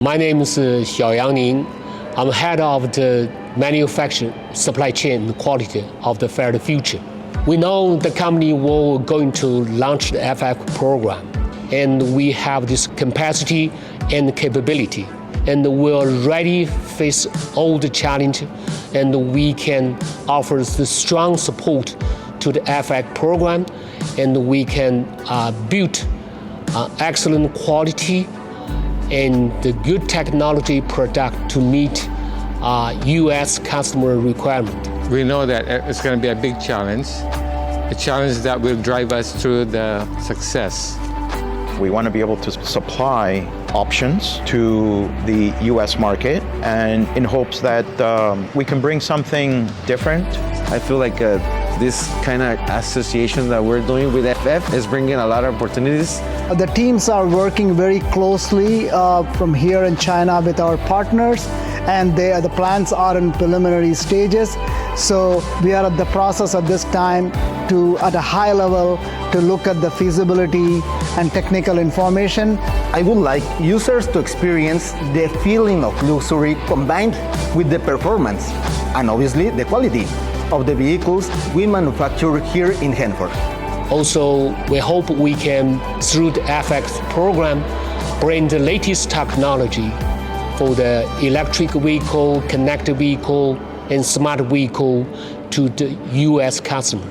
My name is Xiaoyang Ning. I'm head of the manufacturing, supply chain, and quality of the Faraday Future. We know the company will going to launch the FF program, and we have this capacity and capability, and we're ready to face all the challenge, and we can offer the strong support to the FX program, and we can build excellent quality and the good technology product to meet U.S. customer requirement. We know that it's going to be a big challenge, a challenge that will drive us through the success. We want to be able to supply options to the U.S. market, and in hopes that we can bring something different. I feel like this kind of association that we're doing with FF is bringing a lot of opportunities. The teams are working very closely from here in China with our partners, and the plans are in preliminary stages. So we are at the process at this time to, at a high level, to look at the feasibility and technical information. I would like users to experience the feeling of luxury combined with the performance and obviously the quality of the vehicles we manufacture here in Hanford. Also, we hope we can, through the FX program, bring the latest technology for the electric vehicle, connected vehicle, and smart vehicle to the U.S. customer.